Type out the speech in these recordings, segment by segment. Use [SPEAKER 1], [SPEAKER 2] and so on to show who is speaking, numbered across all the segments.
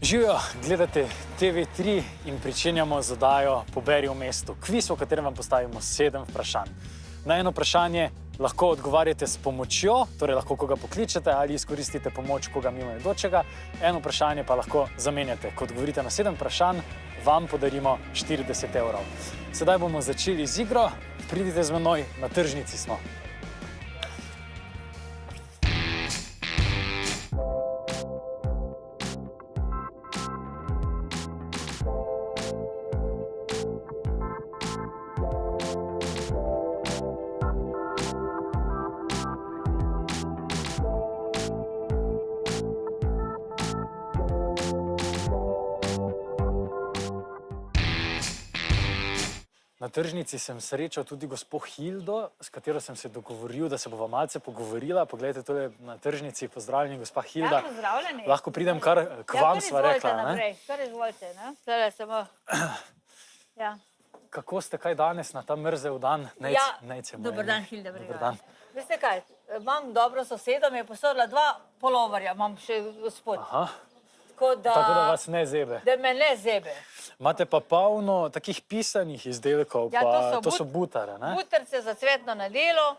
[SPEAKER 1] Živijo, gledate TV3 in pričenjamo z oddajo Poberi v mestu. Kviz, v katerem vam postavimo 7 vprašanj. Na eno vprašanje lahko odgovarjate s pomočjo, torej lahko koga pokličete ali izkoristite pomoč koga mimoidočega. Eno vprašanje pa lahko zamenjate. Ko odgovorite na 7 vprašanj, vam podarimo 40 evrov. Sedaj bomo začeli z igro. Pridite z menoj, na tržnici smo. Na tržnici sem srečal tudi gospo Hildo, s katero sem se dogovoril, da se bova malce pogovorila. Poglejte, tole na tržnici. Pozdravljeni, gospa Hilda.
[SPEAKER 2] Ja, pozdravljeni.
[SPEAKER 1] Lahko pridem kar k vam, sva rekla.
[SPEAKER 2] Kar izvolite, ne? Tole samo... Ja.
[SPEAKER 1] Kako ste kaj danes na ta mrzel dan?
[SPEAKER 2] Dober dan, Hilda. Dober dan. Veste kaj, imam dobro sosedo, mi je posodila 2 polovarja, imam še gospod.
[SPEAKER 1] Aha.
[SPEAKER 2] Tako
[SPEAKER 1] da vas ne zebe.
[SPEAKER 2] Da me ne zebe.
[SPEAKER 1] Imate pa polno takih pisanih izdelkov, pa to so butare, ne?
[SPEAKER 2] Butarce za cvetno nedeljo,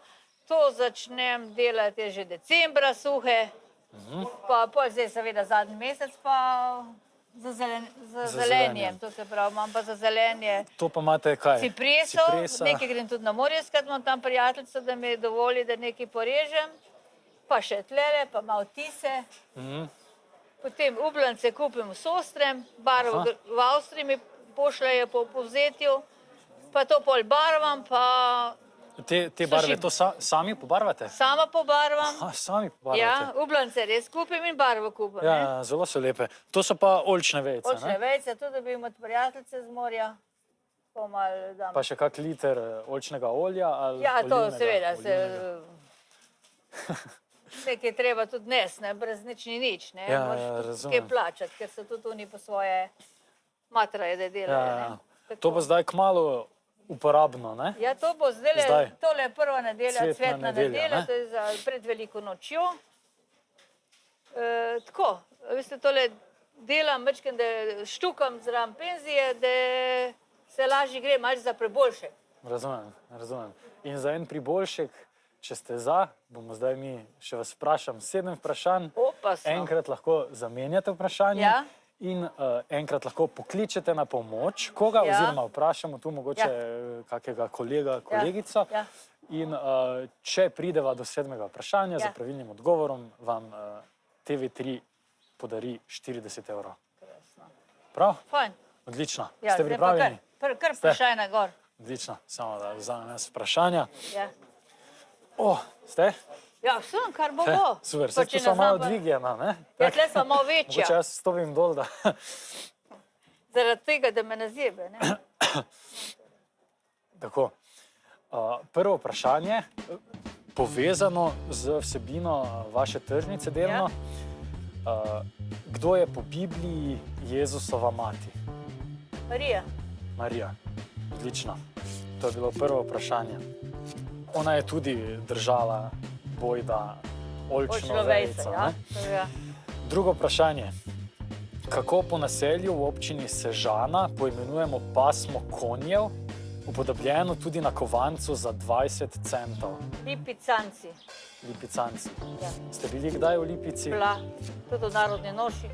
[SPEAKER 2] to začnem delati že decembra suhe, pa pol zdaj seveda zadnji mesec pa za zelenje, to se pravi, imam pa za zelenje.
[SPEAKER 1] To pa imate kaj?
[SPEAKER 2] Cipreso, nekaj grem tudi na morje iskat, imam tam prijateljico, da mi dovoli, da nekaj porežem, pa še tlele, pa malo tise. Potem ublance kupim v Sostrem, barvo v Avstriji mi pošljajo po povzetju, pa to pol barvam, pa...
[SPEAKER 1] Te barve to sami pobarvate?
[SPEAKER 2] Sama pobarvam.
[SPEAKER 1] Aha, sami pobarvate.
[SPEAKER 2] Ja, ublance res kupim in barvo kupim.
[SPEAKER 1] Ja, zelo so lepe. To so pa oljčne vejce, ne?
[SPEAKER 2] Oljčne vejce, tudi dobim od prijateljice z morja.
[SPEAKER 1] Pa še kak liter oljčnega olja ali
[SPEAKER 2] ja, to seveda se... Nekaj treba tudi nes, ne, brez nič ni nič, ne, moraš kaj plačati, ker so tudi oni po svoje matraje, da delajo, ne.
[SPEAKER 1] To bo zdaj kmalu uporabno, ne?
[SPEAKER 2] Ja, to bo zdaj, tole je prva nedelja, cvetna nedelja, to je za pred veliko nočjo. Tako, veste, tole delam, večkrat, da štukam zraven penzije, da se lažje gre malce za preboljšek.
[SPEAKER 1] Razumem. In za en priboljšek, če ste za, bomo zdaj mi še vas vprašam 7 vprašanj. Enkrat lahko zamenjate vprašanje in enkrat lahko pokličete na pomoč koga oziroma vprašamo tu mogoče kakega kolega, kolegico. In če prideva do 7. vprašanja za pravilnim odgovorom, vam TV3 podari 40 evrov. Prav?
[SPEAKER 2] Fajn.
[SPEAKER 1] Odlično. Ste pripravljeni?
[SPEAKER 2] Kar vprašaj na gor.
[SPEAKER 1] Odlično. Samo da vzamem jaz vprašanja.
[SPEAKER 2] Ja.
[SPEAKER 1] Ste?
[SPEAKER 2] Ja, sem, kar bo.
[SPEAKER 1] Super, se tu so malo dvigljena, ne?
[SPEAKER 2] Ja, tle so malo večja.
[SPEAKER 1] Mogoče jaz stopim dol, da...
[SPEAKER 2] Zaradi tega, da me ne zjebe, ne?
[SPEAKER 1] Tako. Prvo vprašanje, povezano z vsebino vaše tržnice delno. Kdo je po Bibliji Jezusova mati?
[SPEAKER 2] Marija.
[SPEAKER 1] Marija. Odlično. To je bilo prvo vprašanje. Ona je tudi držala bojda oljčno vejico, ne? Drugo vprašanje. Kako po naselju v občini Sežana poimenujemo pasmo konjev, upodobljeno tudi na kovancu za 20 centov?
[SPEAKER 2] Lipicanci.
[SPEAKER 1] Lipicanci. Ste bili kdaj v Lipici?
[SPEAKER 2] Bila. Tudi v narodni noši.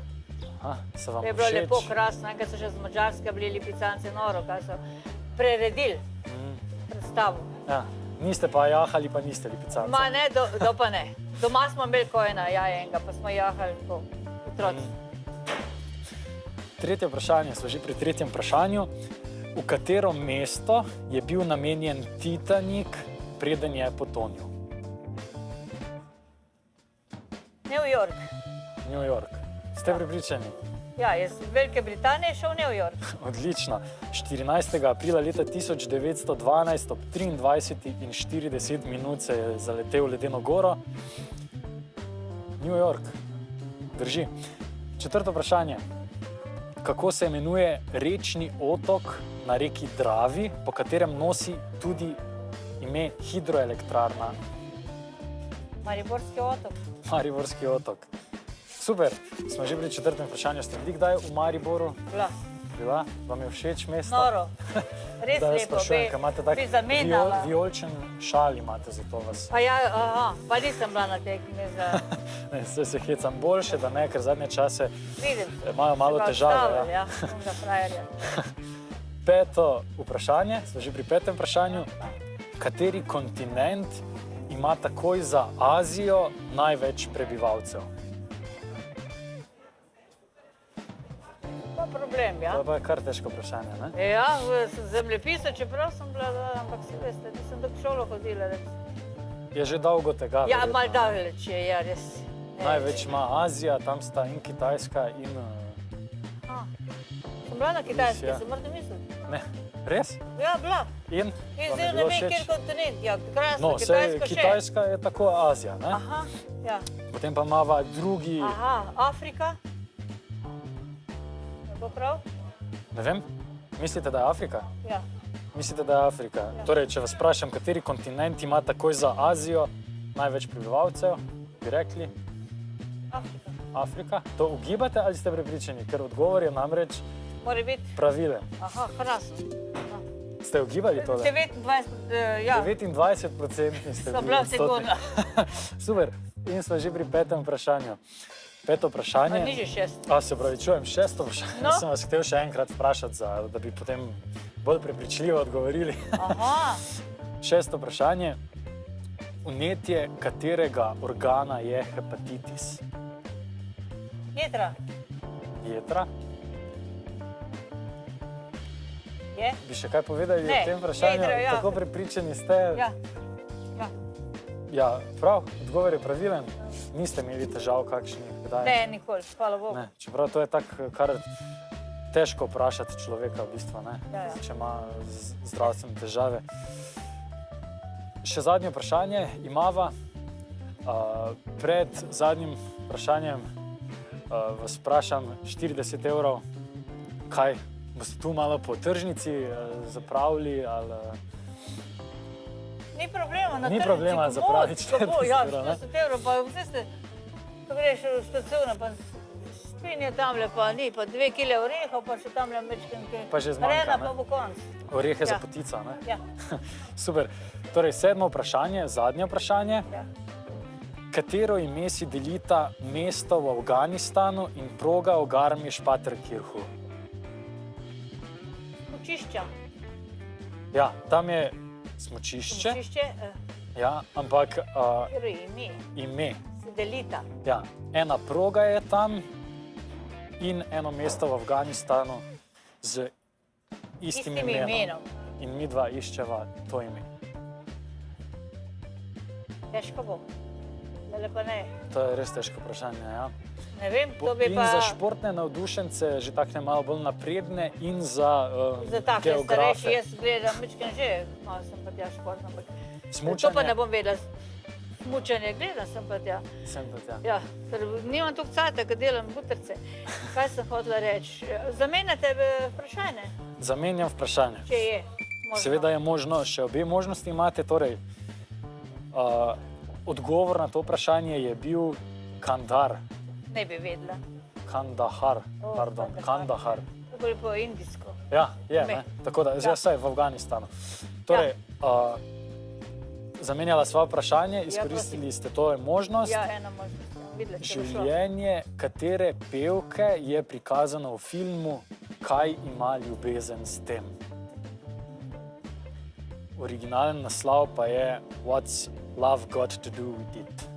[SPEAKER 1] Se vam všeč?
[SPEAKER 2] Je bilo lepo, krasno. Enkrat so še z Madžarske bili Lipicanci noro, kaj so preredili predstavu.
[SPEAKER 1] Ja. Niste pa jahali, pa niste Lipicanci?
[SPEAKER 2] Ma ne, do pa ne. Doma smo imeli kojena jajenga, pa smo jahali po otroci.
[SPEAKER 1] Tretje vprašanje, smo že pri tretjem vprašanju. V katero mesto je bil namenjen Titanik, preden je potonil?
[SPEAKER 2] New York.
[SPEAKER 1] New York. Ste pripričani?
[SPEAKER 2] Ja, iz Velike Britanije šel v New York.
[SPEAKER 1] Odlično. 14. aprila leta 1912 ob 23:40 se je zaletel v ledeno goro. New York. Drži. Četrto vprašanje. Kako se imenuje rečni otok na reki Dravi, po katerem nosi tudi ime hidroelektrarna?
[SPEAKER 2] Mariborski otok.
[SPEAKER 1] Mariborski otok. Super, smo že pri 4. vprašanju. Ste bili kdaj v Mariboru? Bila? Vam je všeč mesto?
[SPEAKER 2] Noro. Res
[SPEAKER 1] da,
[SPEAKER 2] lepo,
[SPEAKER 1] imate tak vijolčen šal imate za to vas.
[SPEAKER 2] Pa ja, pa nisem bila na tekmi za...
[SPEAKER 1] Ne, se hecam boljše, da ne, ker zadnje čase imajo malo težave.
[SPEAKER 2] Ja, za frajerja.
[SPEAKER 1] 5. vprašanje, smo že pri 5. vprašanju. Kateri kontinent ima takoj za Azijo največ prebivalcev?
[SPEAKER 2] Problem, ja.
[SPEAKER 1] To je kar težko vprašanje, ne?
[SPEAKER 2] Ja, v zemljepisu, čeprav sem bila, ampak si veste, nisem tako šolo hodila.
[SPEAKER 1] Je že dolgo tega.
[SPEAKER 2] Ja, malo daleč je, ja, res.
[SPEAKER 1] Največ ima Azija, tam sta in Kitajska in...
[SPEAKER 2] Sem bila na Kitajski, sem morda misliti.
[SPEAKER 1] Ne, res?
[SPEAKER 2] Ja, bila.
[SPEAKER 1] In?
[SPEAKER 2] Zdaj ne vem, kjer kontinent, ja, krasno,
[SPEAKER 1] no,
[SPEAKER 2] Kitajska še.
[SPEAKER 1] Kitajska je tako Azija, ne?
[SPEAKER 2] Aha, ja.
[SPEAKER 1] Potem pa imava drugi...
[SPEAKER 2] Aha, Afrika. Bo prav?
[SPEAKER 1] Ne vem, mislite, da je Afrika?
[SPEAKER 2] Ja.
[SPEAKER 1] Mislite, da je Afrika? Ja. Torej, če vas vprašam, kateri kontinent ima takoj za Azijo največ prebivalcev, bi rekli?
[SPEAKER 2] Afrika.
[SPEAKER 1] Afrika? To ugibate ali ste prepričani? Ker odgovor je namreč pravilen.
[SPEAKER 2] Aha, krasno.
[SPEAKER 1] Ste ugibali to?
[SPEAKER 2] 29%, ja.
[SPEAKER 1] 29% ste bili.
[SPEAKER 2] So bila sigurna.
[SPEAKER 1] Super. In smo že pri 5. vprašanju. 5. vprašanje.
[SPEAKER 2] Ni že 6.
[SPEAKER 1] Se pravi, čujem 6. vprašanje. No? Sem vas hotel še enkrat vprašati, da bi potem bolj prepričljivo odgovorili.
[SPEAKER 2] Aha.
[SPEAKER 1] 6. vprašanje. Vnetje katerega organa je hepatitis?
[SPEAKER 2] Jetra.
[SPEAKER 1] Jetra?
[SPEAKER 2] Je?
[SPEAKER 1] Bi še kaj povedali o tem vprašanju?
[SPEAKER 2] Jetra, ja.
[SPEAKER 1] Tako prepričani ste?
[SPEAKER 2] Ja.
[SPEAKER 1] Ja, prav, odgovor je pravilen. Niste imeli težav kakšnih?
[SPEAKER 2] Ne, nikoli, hvala Bogu.
[SPEAKER 1] Ne, čeprav to je tako, kar težko vprašati človeka v bistvu, ne?
[SPEAKER 2] Ja.
[SPEAKER 1] Če ima zdravstvene težave. Še zadnje vprašanje imava. Pred zadnjim vprašanjem vas vprašam 40 €. Kaj, boste tu malo po tržnici zapravili ali...
[SPEAKER 2] Ni problema na tržnici.
[SPEAKER 1] Ni problema zapraviti 40 €,
[SPEAKER 2] ja, 40 €, pa vse ste, ko greš v stacijo, pa spinje tamle, pa ni, pa 2 kile orehov, pa še tamle mečken kaj.
[SPEAKER 1] Pa že zmanjka,
[SPEAKER 2] Rena,
[SPEAKER 1] ne?
[SPEAKER 2] pa bo konc.
[SPEAKER 1] Orehe za potica, ne?
[SPEAKER 2] Ja.
[SPEAKER 1] Super. Torej, 7. vprašanje, zadnje vprašanje.
[SPEAKER 2] Ja.
[SPEAKER 1] Katero ime si delita mesto v Afganistanu in proga v Garmisch-Partenkirchu?
[SPEAKER 2] Smučišča.
[SPEAKER 1] Ja, tam je smučišče.
[SPEAKER 2] Smučišče.
[SPEAKER 1] Ja, ampak
[SPEAKER 2] ime. Se delita.
[SPEAKER 1] Ja, ena proga je tam in eno mesto v Afganistanu z istim imenom. In mi dva iščeva to ime.
[SPEAKER 2] Težko bo. Dale pa ne.
[SPEAKER 1] To je res težko vprašanje, ja.
[SPEAKER 2] Ne vem, to bi pa...
[SPEAKER 1] In za športne navdušence, že takne malo bolj napredne in za geografe.
[SPEAKER 2] Za takle starejši, jaz gledam, večkrat že, malo sem pa tja športna, ampak... To pa ne bom vedela. Smučanje gledam sem pa tja.
[SPEAKER 1] Sem pa tja.
[SPEAKER 2] Ja, ker nimam toliko cajta, ker delam butrce. Kaj sem hotela reči? Zamenjate vprašanje?
[SPEAKER 1] Zamenjam vprašanje.
[SPEAKER 2] Če je možno.
[SPEAKER 1] Seveda je možno, še obe možnosti imate, torej odgovor na to vprašanje je bil Kandahar.
[SPEAKER 2] Ne bi vedela.
[SPEAKER 1] Kandahar, pardon, Kandahar.
[SPEAKER 2] Tako je po indijsko.
[SPEAKER 1] Ja, je, ne? Tako da, zdaj vsaj v Afganistanu. Torej, zamenjala sva vprašanje, izkoristili ste to možnost.
[SPEAKER 2] Ja, ena možnost. Videla, če bo šlo.
[SPEAKER 1] Življenje katere pevke je prikazano v filmu Kaj ima ljubezen s tem? Originalen naslov pa je What's Love Got to Do with It?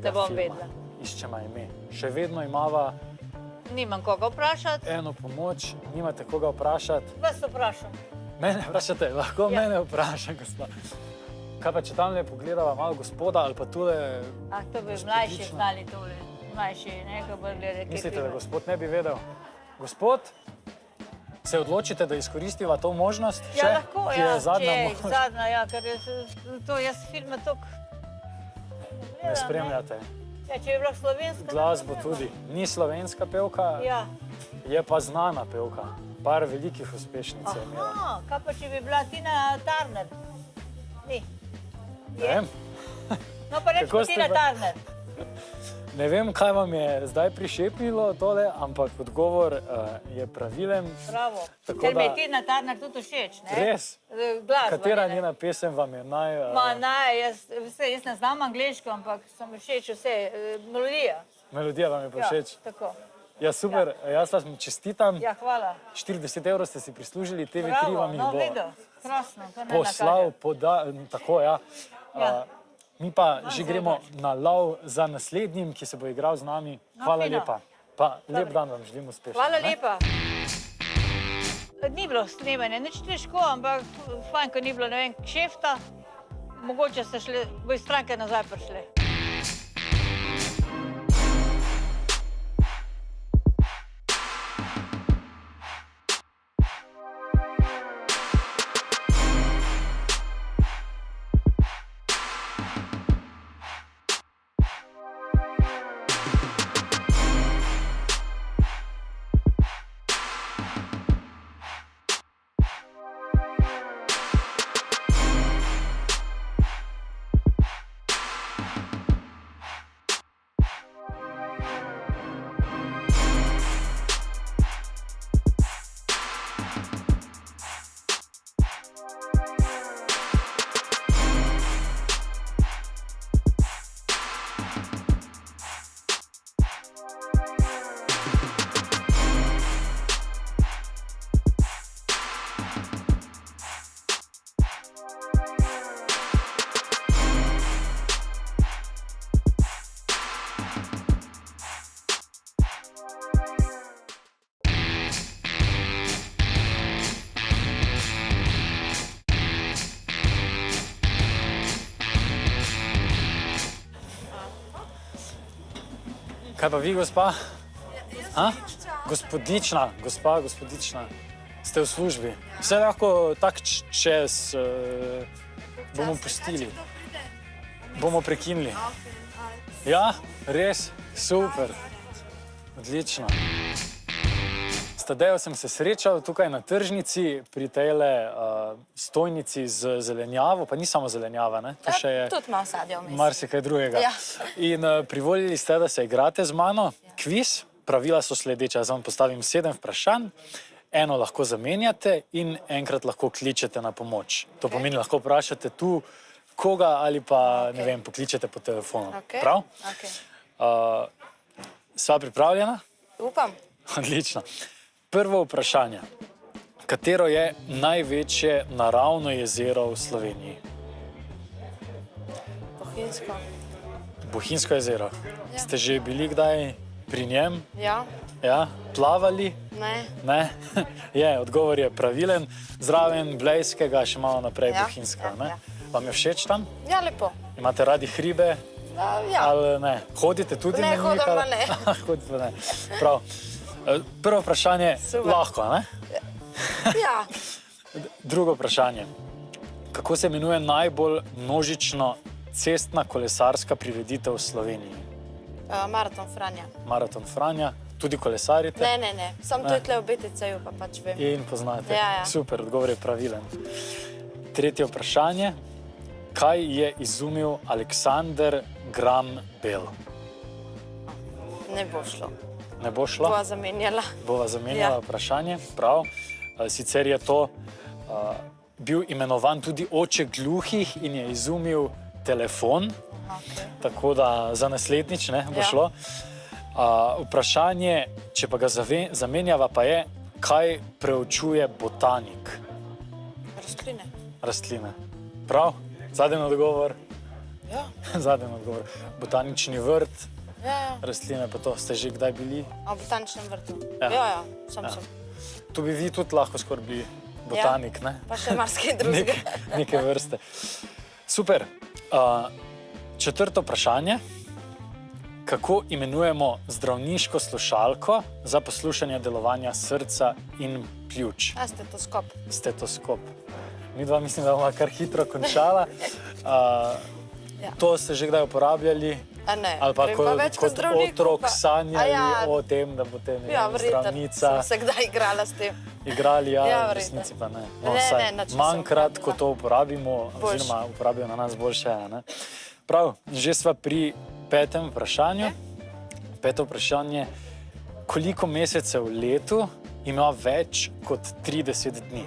[SPEAKER 2] Da bom vedela.
[SPEAKER 1] Iščema ime. Še vedno imava...
[SPEAKER 2] Nimam koga vprašati.
[SPEAKER 1] Eno pomoč, nimate koga vprašati.
[SPEAKER 2] Vas vprašam.
[SPEAKER 1] Mene vprašate, lahko mene vprašam, gospod. Kaj pa, če tamle pogledava malo gospoda ali pa tule...
[SPEAKER 2] To bi mlajši znali tole. Mlajši, nekaj bolj glede.
[SPEAKER 1] Mislite, da gospod ne bi vedel? Gospod, se odločite, da izkoristiva to možnost?
[SPEAKER 2] Ja, lahko, ja,
[SPEAKER 1] če je
[SPEAKER 2] zadnja, ja, ker jaz filme toliko...
[SPEAKER 1] Ne spremljate.
[SPEAKER 2] Ja, če je bila slovenska...
[SPEAKER 1] Glasbo tudi. Ni slovenska pevka, je pa znana pevka. Par velikih uspešnic je imela.
[SPEAKER 2] Aha, kaj pa če bi bila Tina Turner? Ni.
[SPEAKER 1] Ne vem.
[SPEAKER 2] No pa reči Tina Turner.
[SPEAKER 1] Ne vem, kaj vam je zdaj prišepnilo tole, ampak odgovor je pravilen.
[SPEAKER 2] Bravo. Ker mi je Tina Turner tudi všeč, ne?
[SPEAKER 1] Res? Katera njena pesem vam je
[SPEAKER 2] Jaz ne znam angleško, ampak sem všeč vse. Melodija.
[SPEAKER 1] Melodija vam je pa všeč?
[SPEAKER 2] Ja, tako.
[SPEAKER 1] Ja, super. Jaz vas čestitam.
[SPEAKER 2] Ja, hvala.
[SPEAKER 1] 40 € ste si prislužili, TV3 vam jih bo
[SPEAKER 2] krasno,
[SPEAKER 1] poslal, tako, ja. Mi pa že gremo na lov za naslednjim, ki se bo igral z nami. Hvala lepa. Pa lep dan vam želim uspešno.
[SPEAKER 2] Hvala lepa. Ni bilo snemanje, nič težko, ampak fajn, ko ni bilo, ne vem, kšefta. Mogoče ste šli, bo iz stranke nazaj prišli.
[SPEAKER 1] Kaj pa vi, gospa? Gospodična, gospa, gospodična. Ste v službi. Vse lahko tak čez bomo pustili. Bomo prekinili. Ja, res, super. Odlično. S Tadejo sem se srečal tukaj na tržnici pri tejle stojnici z zelenjavo, pa ni samo zelenjava, ne? To še je
[SPEAKER 3] tudi malo sadja vmes.
[SPEAKER 1] Marsikaj drugega.
[SPEAKER 3] Ja.
[SPEAKER 1] In privolili ste, da se igrate z mano. Kviz, pravila so sledeče. Jaz vam postavim 7 vprašanj, eno lahko zamenjate in enkrat lahko kličete na pomoč. To pomeni, lahko vprašate tu koga ali pa, ne vem, pokličete po telefonu. Prav? Sva pripravljena?
[SPEAKER 3] Upam.
[SPEAKER 1] Odlično. Prvo vprašanje. Katero je največje naravno jezero v Sloveniji?
[SPEAKER 3] Bohinjsko.
[SPEAKER 1] Bohinjsko jezero. Ja. Ste že bili kdaj pri njem?
[SPEAKER 3] Ja.
[SPEAKER 1] Ja? Plavali?
[SPEAKER 3] Ne.
[SPEAKER 1] Ne? Je, odgovor je pravilen. Zraven Blejskega, še malo naprej Bohinjska.
[SPEAKER 3] Ja.
[SPEAKER 1] Vam je všeč tam?
[SPEAKER 3] Ja, lepo.
[SPEAKER 1] Imate radi hribe?
[SPEAKER 3] Ja.
[SPEAKER 1] Ali ne? Hodite tudi na njih?
[SPEAKER 3] Ne, hodim pa ne.
[SPEAKER 1] Hodite pa ne. Prav. Prvo vprašanje, lahko, ne?
[SPEAKER 3] Ja.
[SPEAKER 1] Drugo vprašanje. Kako se imenuje najbolj množično cestna kolesarska prireditev v Sloveniji?
[SPEAKER 3] Maraton Franja.
[SPEAKER 1] Maraton Franja. Tudi kolesarite?
[SPEAKER 3] Ne. Sam to je tle v BTC-ju, pa pač vem.
[SPEAKER 1] In poznate.
[SPEAKER 3] Ja.
[SPEAKER 1] Super, odgovor je pravilen. Tretje vprašanje. Kaj je izumil Aleksander Graham Bell?
[SPEAKER 3] Ne bo šlo.
[SPEAKER 1] Ne bo šlo?
[SPEAKER 3] Bova zamenjala.
[SPEAKER 1] Bova zamenjala vprašanje, prav. Sicer je to bil imenovan tudi oče gluhih in je izumil telefon, tako da za naslednjič ne bo šlo. Vprašanje, če pa ga zamenjava, pa je, kaj preučuje botanik?
[SPEAKER 3] Rastline.
[SPEAKER 1] Rastline. Prav? Zadnji odgovor?
[SPEAKER 3] Ja.
[SPEAKER 1] Zadnji odgovor. Botanični vrt.
[SPEAKER 3] Ja.
[SPEAKER 1] Rastline, pa to ste že kdaj bili?
[SPEAKER 3] V botaničnem vrtu.
[SPEAKER 1] Ja.
[SPEAKER 3] Ja, sem.
[SPEAKER 1] Tu bi vi tudi lahko skoraj bili botanik, ne?
[SPEAKER 3] Pa še marsikaj drugega.
[SPEAKER 1] Neke vrste. Super. Četrto vprašanje. Kako imenujemo zdravniško slušalko za poslušanje delovanja srca in pljuč?
[SPEAKER 3] Stetoskop.
[SPEAKER 1] Stetoskop. Mi dva mislim, da bomo kar hitro končala. To ste že kdaj uporabljali?
[SPEAKER 3] Ne.
[SPEAKER 1] Ali pa kot otrok sanjali o tem, da boste zdravnica?
[SPEAKER 3] Sem se kdaj igrala s tem.
[SPEAKER 1] Igrali, v resnici pa ne. Manjkrat, ko to uporabimo, oziroma uporabijo na nas boljše. Prav, že sva pri 5. vprašanju. 5. vprašanje. Koliko mesecev v letu ima več kot 30 dni?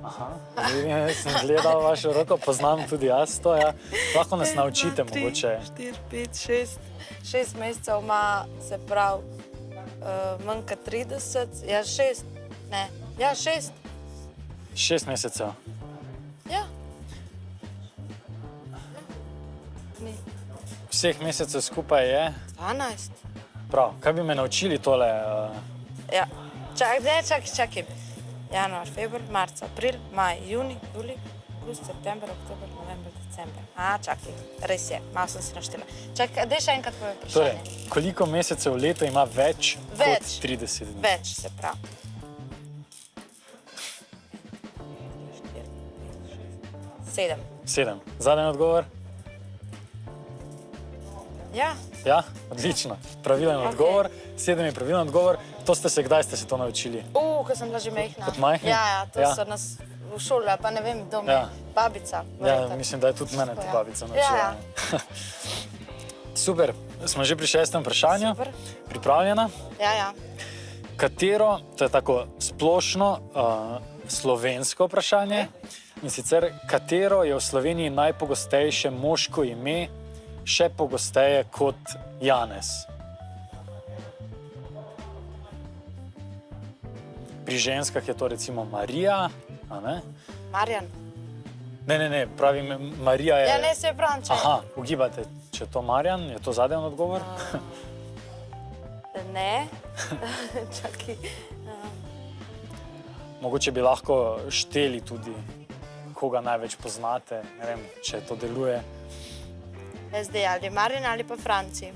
[SPEAKER 1] Aha, jaz sem gledal vašo roko, poznam tudi jaz to, ja. Lahko nas naučite mogoče.
[SPEAKER 3] 4, 5, 6 mesecev ima, se pravi, manj kot 30, ja 6, ne, ja 6.
[SPEAKER 1] 6 mesecev.
[SPEAKER 3] Ja. Ni.
[SPEAKER 1] Vseh mesecev skupaj je.
[SPEAKER 3] 12.
[SPEAKER 1] Prav, kaj bi me naučili tole?
[SPEAKER 3] Ja, čakaj. Januar, februar, marc, april, maj, juni, juli, avgust, september, oktober, november, december. Čakaj, res je, malo sem si naštela. Čakaj, daj še enkrat povej vprašanje.
[SPEAKER 1] Torej, koliko mesecev v letu ima več kot 30 dni?
[SPEAKER 3] Več, se pravi. 7.
[SPEAKER 1] 7. Zadnji odgovor?
[SPEAKER 3] Ja.
[SPEAKER 1] Ja, odlično. Pravilen odgovor. 7 je pravilen odgovor. Kdaj ste se to naučili?
[SPEAKER 3] Ko sem bila že majhna.
[SPEAKER 1] Kot majhni?
[SPEAKER 3] Ja, to so nas v šoli, pa ne vem, doma.
[SPEAKER 1] Ja.
[SPEAKER 3] Babica.
[SPEAKER 1] Ja, mislim, da je tudi mene ta babica naučila.
[SPEAKER 3] Ja.
[SPEAKER 1] Super, smo že pri 6. vprašanju.
[SPEAKER 3] Super.
[SPEAKER 1] Pripravljena?
[SPEAKER 3] Ja.
[SPEAKER 1] Katero, to je tako splošno slovensko vprašanje, in sicer katero je v Sloveniji najpogostejše moško ime, še pogosteje kot Janez? Pri ženskah je to recimo Marija, a ne?
[SPEAKER 3] Marjan.
[SPEAKER 1] Ne, pravim, Marija je...
[SPEAKER 3] Ja, ne, se pravim, če...
[SPEAKER 1] Aha, ugibate, če je to Marjan, je to zadnji odgovor?
[SPEAKER 3] Ne. Čakaj.
[SPEAKER 1] Mogoče bi lahko šteli tudi, koga največ poznate, ne vem, če to deluje.
[SPEAKER 3] SD, ali Marjan ali pa Franci.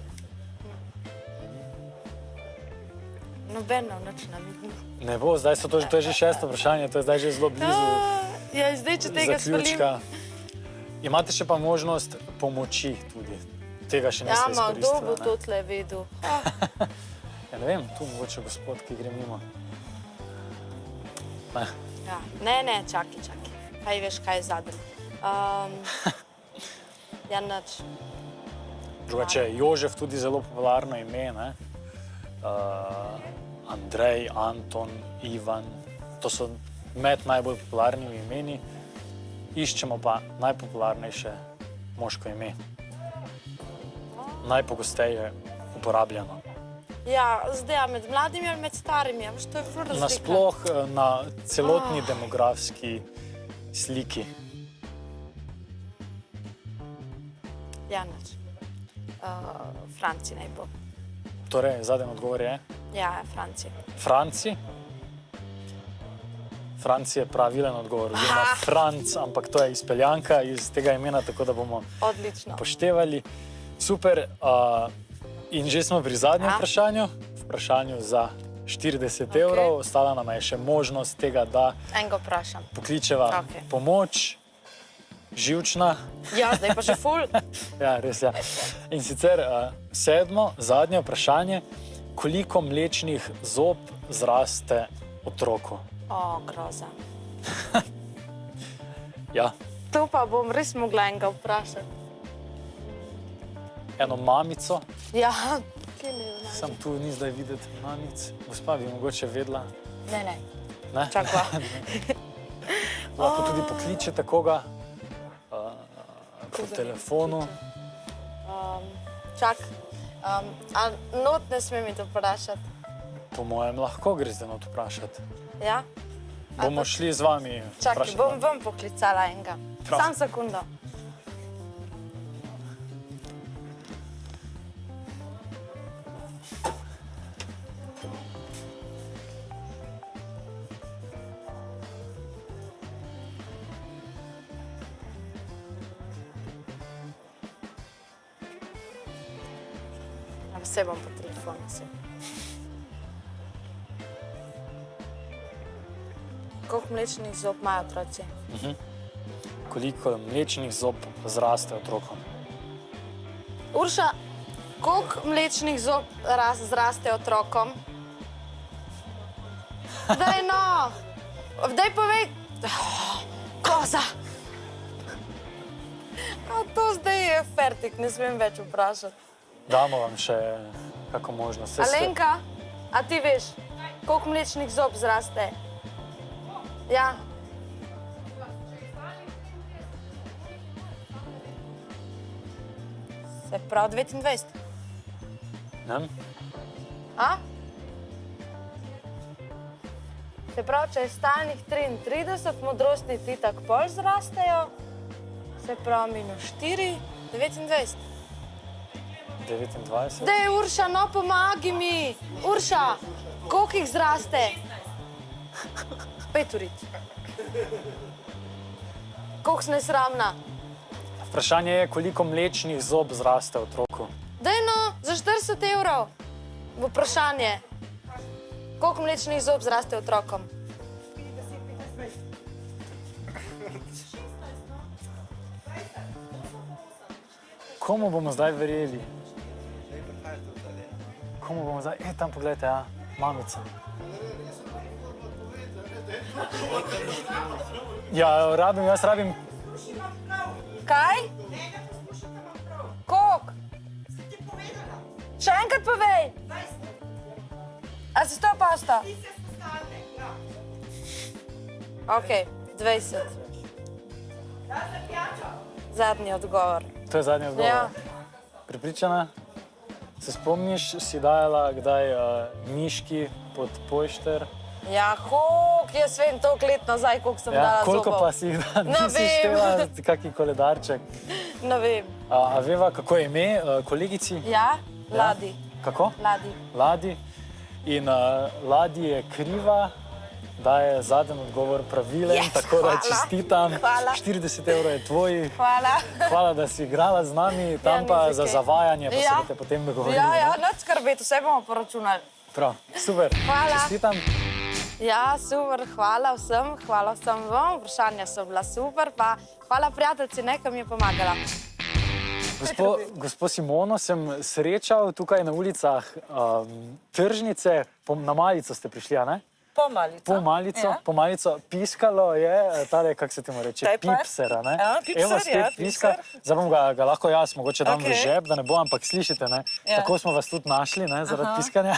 [SPEAKER 3] Nobeno, nič nam je.
[SPEAKER 1] Ne bo, zdaj to je že 6. vprašanje, to je zdaj že zelo blizu
[SPEAKER 3] Ja, zdaj, če tega
[SPEAKER 1] zaključka. Imate še pa možnost pomoči tudi. Tega še niste izkoristili.
[SPEAKER 3] Kdo bo to tle vedel?
[SPEAKER 1] Ja, ne vem, tu mogoče gospod, ki gre mimo. Ne.
[SPEAKER 3] Ja. Ne, čakaj. Kaj veš, kaj je zadnji? Ja, nič.
[SPEAKER 1] Drugače, Jožef tudi zelo popularno ime, ne? Andrej, Anton, Ivan, to so med najbolj popularnimi imeni. Iščemo pa najpopularnejše moško ime. Najpogosteje uporabljeno.
[SPEAKER 3] Ja, zdaj, med mladimi ali med starimi, veš, to je ful razlika.
[SPEAKER 1] Nasploh na celotni demografski sliki.
[SPEAKER 3] Ja, nič. Franci naj bo.
[SPEAKER 1] Torej, zadnji odgovor je?
[SPEAKER 3] Ja, Franci.
[SPEAKER 1] Franci? Franci je pravilen odgovor, oziroma Franc, ampak to je izpeljanka iz tega imena, tako da bomo poštevali. Super, in že smo pri zadnjem vprašanju za 40 evrov. Ostala nam je še možnost tega, da pokličeva pomoč. Živčna.
[SPEAKER 3] Ja, zdaj pa že ful.
[SPEAKER 1] Ja, res, ja. In sicer 7. zadnje vprašanje. Koliko mlečnih zob zraste otroku?
[SPEAKER 3] Groza.
[SPEAKER 1] Ja.
[SPEAKER 3] To pa bom res mogla enega vprašati.
[SPEAKER 1] Eno mamico.
[SPEAKER 3] Ja.
[SPEAKER 1] Sam tu ni zdaj videti mamic. Gospa bi mogoče vedela.
[SPEAKER 3] Ne.
[SPEAKER 1] Ne?
[SPEAKER 3] Čakva.
[SPEAKER 1] Lahko tudi pokličete koga po telefonu.
[SPEAKER 3] Čak, a not ne sme mi to vprašati?
[SPEAKER 1] Po mojem lahko greste not vprašati.
[SPEAKER 3] Ja?
[SPEAKER 1] Bomo šli z vami vprašati.
[SPEAKER 3] Čakaj, bom poklicala enega. Sam sekundo. Vse bom po telefonu. Koliko mlečnih zob imajo otroci?
[SPEAKER 1] Koliko mlečnih zob zraste otrokom?
[SPEAKER 3] Urša, koliko mlečnih zob zraste otrokom? Daj no! Daj povej! Koza! A to zdaj je fertik, ne smem več vprašati.
[SPEAKER 1] Damo vam še kako možnost.
[SPEAKER 3] Alenka, a ti veš, koliko mlečnih zob zraste? Ja. Se pravi 29.
[SPEAKER 1] Ne?
[SPEAKER 3] A? Se pravi, če je stalnih 33, modrostni ti tak pol zrastejo, se pravi minus 4, 29.
[SPEAKER 1] 29.
[SPEAKER 3] Dej, Urša, no pomagi mi! Urša, koliko jih zraste? 5 uric. Koliko si nesramna?
[SPEAKER 1] Vprašanje je, koliko mlečnih zob zraste otroku.
[SPEAKER 3] Dej no, za 40 evrov. Vprašanje. Koliko mlečnih zob zraste otrokom?
[SPEAKER 1] Komu bomo zdaj verjeli? Komu bomo zdaj... tam pogledajte, ja, mamica. Ja, jaz rabim...
[SPEAKER 3] Kaj? Koliko? Še enkrat povej. A si 100 pasta? Ok, 20. Zadnji odgovor.
[SPEAKER 1] To je zadnji odgovor.
[SPEAKER 3] Ja.
[SPEAKER 1] Pripričana? Se spomniš, si dajala kdaj miški pod pojšter?
[SPEAKER 3] Ja, koliko jaz vem toliko let nazaj, koliko sem dala zobov.
[SPEAKER 1] Koliko pa si jih dala? Nisi štela kakšen koledarček?
[SPEAKER 3] Ne vem.
[SPEAKER 1] A veva, kako je ime kolegici?
[SPEAKER 3] Ja, Ladi.
[SPEAKER 1] Kako?
[SPEAKER 3] Ladi.
[SPEAKER 1] Ladi. In Ladi je kriva, da je zadnji odgovor pravilen, tako da čestitam.
[SPEAKER 3] Hvala.
[SPEAKER 1] 40 evrov je tvoj.
[SPEAKER 3] Hvala.
[SPEAKER 1] Hvala, da si igrala z nami, tam pa za zavajanje, pa se boste potem dogovorili.
[SPEAKER 3] Ja, nič skrbeti, vse bomo poračunali.
[SPEAKER 1] Prav, super.
[SPEAKER 3] Hvala.
[SPEAKER 1] Čestitam.
[SPEAKER 3] Ja, super, hvala vsem vam, vprašanja so bila super, pa hvala prijateljici, ki mi je pomagala.
[SPEAKER 1] Gospo Simono sem srečal tukaj na ulicah tržnice, na malico ste prišli, a ne? Po malico. Piskalo je, tale, kako se temu reče, pipser, a ne? Evo, spet piska. Zdaj bom ga lahko jaz, mogoče dam v žep, da ne bo, ampak slišite, ne? Tako smo vas tudi našli, ne, zaradi piskanja.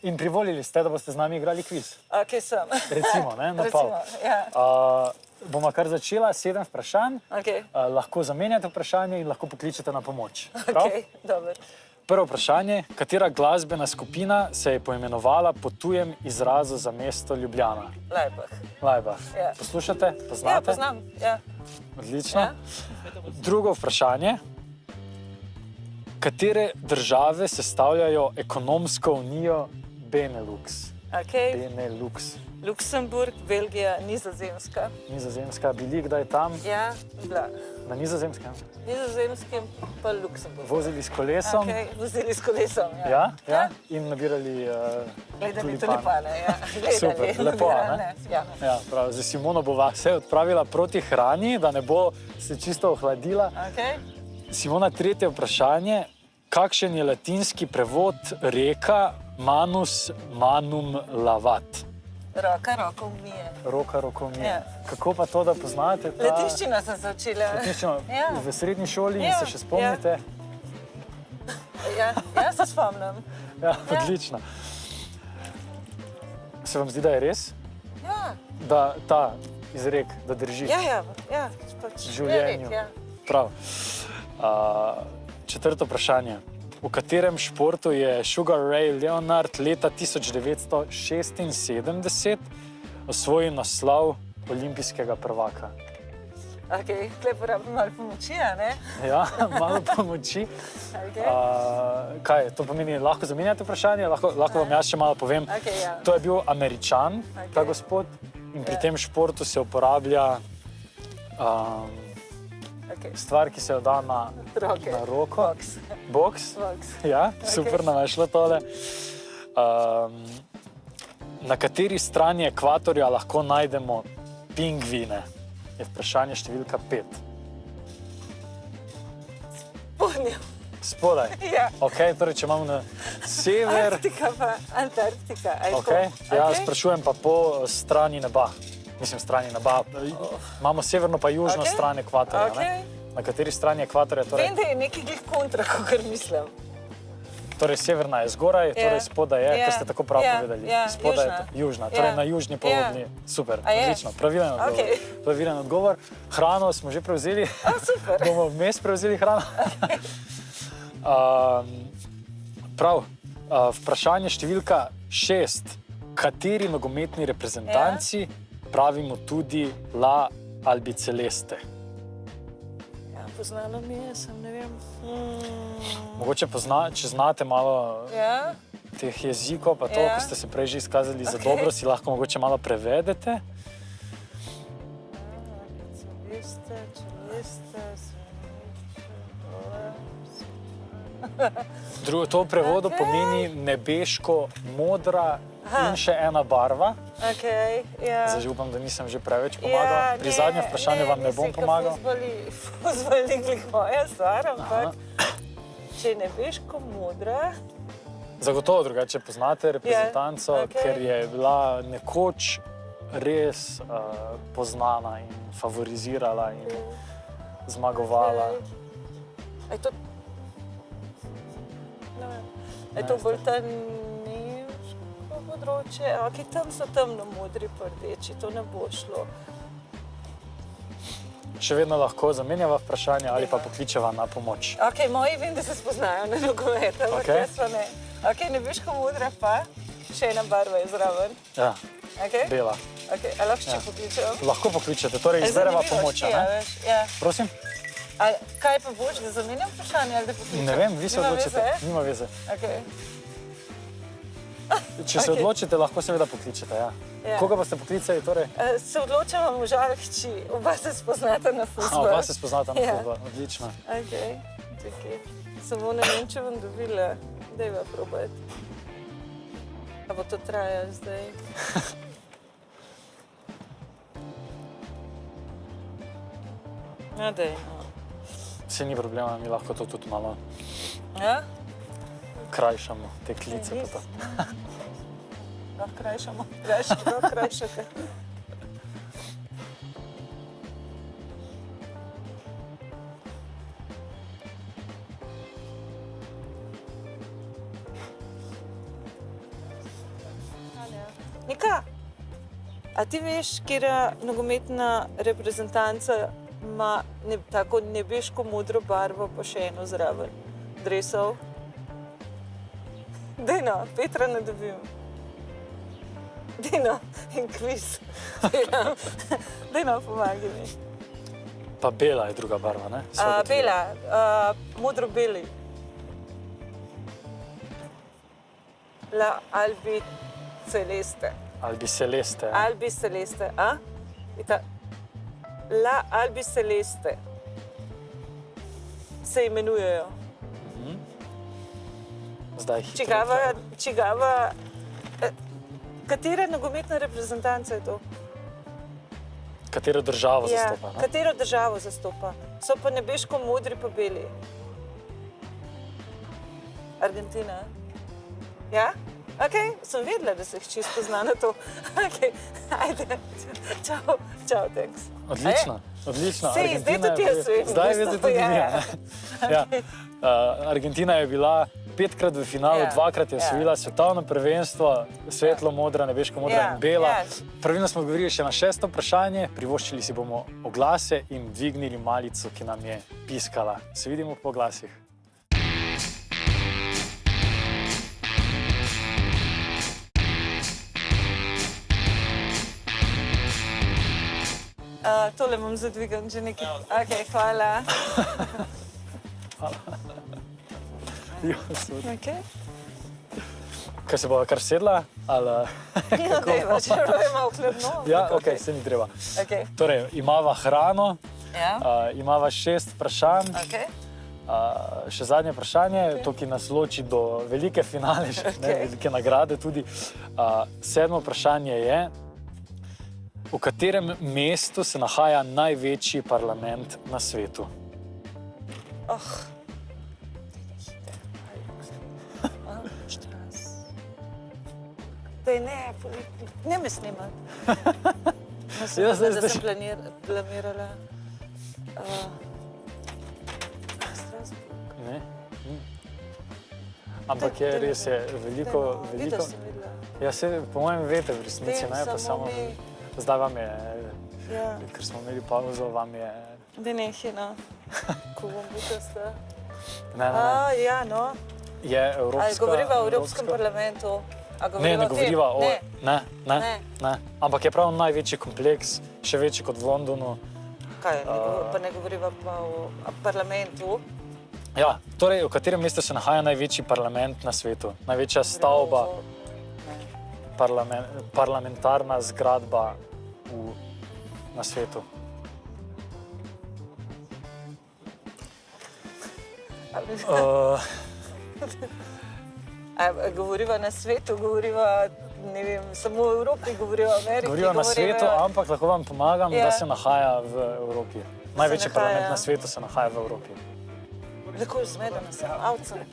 [SPEAKER 1] In privolili ste, da boste z nami igrali kviz.
[SPEAKER 4] Ok, sem.
[SPEAKER 1] Recimo, ne, na pol. Bomo kar začela, 7 vprašanj. Lahko zamenjate vprašanje in lahko pokličete na pomoč.
[SPEAKER 4] Ok, dobro.
[SPEAKER 1] Prvo vprašanje, katera glasbena skupina se je poimenovala po tujem izrazu za mesto Ljubljana?
[SPEAKER 4] Laibach.
[SPEAKER 1] Laibach. Poslušate? Poznate?
[SPEAKER 4] Ja, poznam.
[SPEAKER 1] Odlično. Drugo vprašanje, katere države sestavljajo ekonomsko unijo Benelux? Benelux.
[SPEAKER 4] Luksemburg, Belgija, Nizozemska.
[SPEAKER 1] Nizozemska, bili kdaj tam?
[SPEAKER 4] Ja, bila.
[SPEAKER 1] Na Nizozemskem?
[SPEAKER 4] Nizozemskem pa Luksemburg.
[SPEAKER 1] Vozili s kolesom?
[SPEAKER 4] Vozili s kolesom,
[SPEAKER 1] ja. Ja? In nabirali
[SPEAKER 4] gledali tulipane, ja.
[SPEAKER 1] Super, lepo, ne? Ja, prav. Zdaj Simono bova se odpravila proti hrani, da ne bo se čisto ohladila. Simona, tretje vprašanje. Kakšen je latinski prevod reka manus manum lavat?
[SPEAKER 4] Roka, roko umije.
[SPEAKER 1] Roka, roko umije. Kako pa to, da poznate?
[SPEAKER 4] Latinščino sem se učila.
[SPEAKER 1] Latinščino v srednji šoli in se še spomnite?
[SPEAKER 4] Ja, se spomnim.
[SPEAKER 1] Ja, odlično. Se vam zdi, da je res?
[SPEAKER 4] Ja.
[SPEAKER 1] Da ta izrek, da drži?
[SPEAKER 4] Ja.
[SPEAKER 1] V življenju. Prav. Četrto vprašanje. V katerem športu je Sugar Ray Leonard leta 1976 osvojil naslov olimpijskega prvaka?
[SPEAKER 4] Ok, tukaj porabim malo pomoči, a ne?
[SPEAKER 1] Ja, malo pomoči. Kaj, to pomeni, lahko zamenjate vprašanje? Lahko vam jaz še malo povem. To je bil Američan, ta gospod, in pri tem športu se uporablja stvar, ki se jo da na roko. Boks. Ja, super, nam je šlo tole. Na kateri strani ekvatorja lahko najdemo pingvine? Je vprašanje številka 5.
[SPEAKER 4] Spodnjo.
[SPEAKER 1] Spodaj?
[SPEAKER 4] Ja.
[SPEAKER 1] Ok, torej, če imamo na sever...
[SPEAKER 4] Arktika pa Antarktika.
[SPEAKER 1] Ok, ja, sprašujem pa po strani neba. Mislim, strani neba. Imamo severno pa južno stran ekvatorja.
[SPEAKER 4] Okay.
[SPEAKER 1] Na kateri strani ekvatorja?
[SPEAKER 4] Vem, da je nekaj glih kontra, kakor mislim.
[SPEAKER 1] Torej, severna je zgoraj, torej spodaj je, kar ste tako prav povedali. Spodaj je južna, torej na južni polobli. Super, odlično, pravilen odgovor.
[SPEAKER 4] Okay.
[SPEAKER 1] Pravilen odgovor. Hrano smo že prevzeli.
[SPEAKER 4] Super.
[SPEAKER 1] Bomo vmes prevzeli hrano. Prav, vprašanje številka 6. Kateri nogometni reprezentanci pravimo tudi La Albiceleste?
[SPEAKER 4] Ja, poznano mi je, sem ne vem.
[SPEAKER 1] Mogoče če znate malo teh jezikov, pa to, ko ste se prej že izkazali za dobro, si lahko mogoče malo prevedete. To v prevodu pomeni nebeško, modra in še ena barva. Zdaj upam, da nisem že preveč pomagal. Pri zadnjem vprašanju vam ne bom pomagal.
[SPEAKER 4] Pozvali glih moja stvar, ampak če je nebeško, modra...
[SPEAKER 1] Zagotovo drugače poznate reprezentanco, ker je bila nekoč res poznana in favorizirala in zmagovala.
[SPEAKER 4] Je to bolj ta nemško področje? Tam so temno modri pa rdeči, to ne bo šlo.
[SPEAKER 1] Še vedno lahko zamenjava vprašanje ali pa pokličeva na pomoč.
[SPEAKER 4] Moji vem, da se spoznajo na nogomet, ampak jaz pa ne. Nebeško modra pa, še ena barva je zraven.
[SPEAKER 1] Ja, bela.
[SPEAKER 4] A lahko še pokličevam?
[SPEAKER 1] Lahko pokličete, torej izbereva pomoč. Prosim?
[SPEAKER 4] Kaj pa boš, da zamenjam vprašanje ali da pokličem?
[SPEAKER 1] Ne vem, vi se odločite. Nima veze. Če se odločite, lahko seveda pokličete, ja. Koga boste poklicali, torej?
[SPEAKER 4] Se odločam v žal hči, oba se spoznata na fuzbol.
[SPEAKER 1] Oba se spoznata na fuzbol, odlično.
[SPEAKER 4] Samo ne vem, če bom dobila, dajva probati. A bo to trajalo zdaj? Daj, no.
[SPEAKER 1] Saj ni problema, mi lahko to tudi malo krajšamo, te klice pa to.
[SPEAKER 4] Lahko krajšamo, krajšate. Nika, a ti veš, katera nogometna reprezentanca ima tako nebeško modro barvo pa še eno zraven dresov? Dejno, Petra ne dobim. Dejno, in kviz. Dejno, pomagaj mi.
[SPEAKER 1] Pa bela je druga barva, ne?
[SPEAKER 4] Bela, modro-beli. La Albiceleste.
[SPEAKER 1] Albiceleste.
[SPEAKER 4] Albiceleste, a? La Albiceleste se imenujejo.
[SPEAKER 1] Zdaj hitro.
[SPEAKER 4] Čigava, katera nogometna reprezentanca je to?
[SPEAKER 1] Katero državo zastopa?
[SPEAKER 4] Katero državo zastopa? So pa nebeško modri pa beli. Argentina? Ja? Sem vedela, da se hči spozna na to. Ajde, čau, thanks.
[SPEAKER 1] Odlično.
[SPEAKER 4] Sej, zdaj tudi jaz vem.
[SPEAKER 1] Zdaj vedete tudi vi. Argentina je bila 5-krat v finalu, 2-krat je osvojila svetovno prvenstvo, svetlo-modra, nebeško-modra in bela. Pravilno smo govorili še na 6. vprašanje, privoščili si bomo oglase in dvignili malico, ki nam je piskala. Se vidimo po oglasih.
[SPEAKER 4] Tole bom zadvigan že nekaj. Hvala.
[SPEAKER 1] Kaj se bova kar sedla?
[SPEAKER 4] Dejva, če je malo hladno.
[SPEAKER 1] Ja, se ni treba. Torej, imava hrano, imava 6 vprašanj. Še zadnje vprašanje, to, ki nas loči do velike finale, velike nagrade tudi. 7. vprašanje je, v katerem mestu se nahaja največji parlament na svetu?
[SPEAKER 4] Daj, ne me snimati.
[SPEAKER 1] Jaz
[SPEAKER 4] da
[SPEAKER 1] zdaj-
[SPEAKER 4] sem blamirala.
[SPEAKER 1] Ne? Ampak je res je veliko.
[SPEAKER 4] Videla sem videla.
[SPEAKER 1] Ja, se po mojem veste v resnici, ne, pa samo zdaj vam je, ker smo imeli pauzo, vam je...
[SPEAKER 4] Da nehi, no. Ko bom butasta.
[SPEAKER 1] Ne.
[SPEAKER 4] Ja, no.
[SPEAKER 1] Je evropska...
[SPEAKER 4] Ali govoriva o Evropskem parlamentu?
[SPEAKER 1] Ne govoriva o... Ne. Ampak je prav največji kompleks, še večji kot v Londonu.
[SPEAKER 4] Kaj, pa ne govoriva pa o parlamentu?
[SPEAKER 1] Ja, torej, v katerem mestu se nahaja največji parlament na svetu? Največja stavba, parlamentarna zgradba na svetu.
[SPEAKER 4] Govoriva na svetu, govoriva, ne vem, samo v Evropi, govoriva v Ameriki.
[SPEAKER 1] Govoriva na svetu, ampak lahko vam pomagam, da se nahaja v Evropi. Največji parlament na svetu se nahaja v Evropi.
[SPEAKER 4] Lahko zmedena sem, avcem.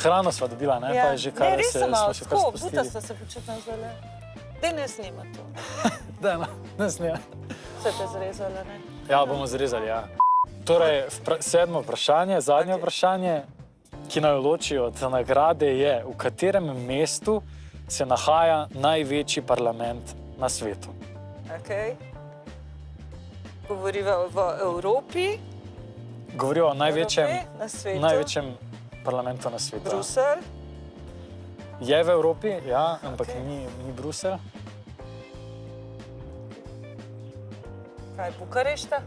[SPEAKER 1] Hrano sva dobila, ne? Pa je že kar
[SPEAKER 4] smo se kar
[SPEAKER 1] spustili.
[SPEAKER 4] buta sta se počutila zdaj. Daj ne snima to.
[SPEAKER 1] Da, ne snima.
[SPEAKER 4] Se te zrezala, ne?
[SPEAKER 1] Ja, bomo zrezali, ja. Torej, sedmo vprašanje, zadnje vprašanje, ki naj loči od nagrade je, v katerem mestu se nahaja največji parlament na svetu?
[SPEAKER 4] Ok. Govoriva v Evropi.
[SPEAKER 1] Govoriva o
[SPEAKER 4] največjem
[SPEAKER 1] parlamentu na svetu.
[SPEAKER 4] Bruselj.
[SPEAKER 1] Je v Evropi, ja, ampak ni Bruselj.
[SPEAKER 4] Kaj, Bukarešta?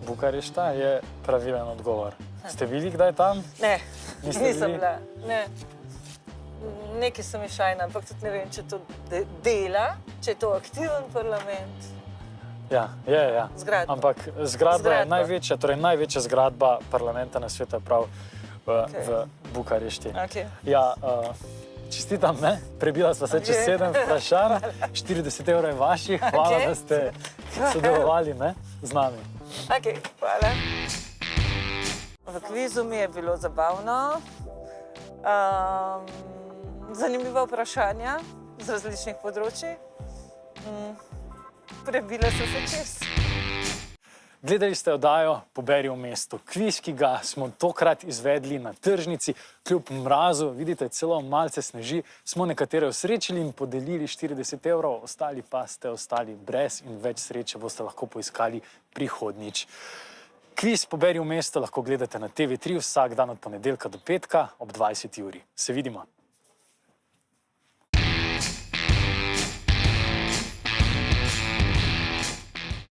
[SPEAKER 1] Bukarešta je pravilen odgovor. Ste bili kdaj tam?
[SPEAKER 4] Ne, nisem bila. Ne. Nekaj sem išajna, ampak tudi ne vem, če to dela, če je to aktiven parlament.
[SPEAKER 1] Ja, je.
[SPEAKER 4] Zgradba.
[SPEAKER 1] Ampak zgradba je največja, torej največja zgradba parlamenta na svetu je prav v Bukarešti.
[SPEAKER 4] Okay.
[SPEAKER 1] Ja, čestitam, ne? Prebila sva se čez 7 vprašanj, 40 € je vaših, hvala, da ste sodelovali, ne, z nami.
[SPEAKER 4] Ok, hvala. V kvizu mi je bilo zabavno. Zanimiva vprašanja z različnih področji. Prebila so se čez.
[SPEAKER 1] Gledali ste oddajo Poberi v mestu. Kviz, ki ga smo tokrat izvedli na tržnici, kljub mrazu, vidite, celo malce sneži, smo nekatere osrečili in podelili 40 €, ostali pa ste ostali brez in več sreče boste lahko poiskali prihodnjič. Kviz Poberi v mestu lahko gledate na TV3 vsak dan od ponedeljka do petka ob 20 uri. Se vidimo.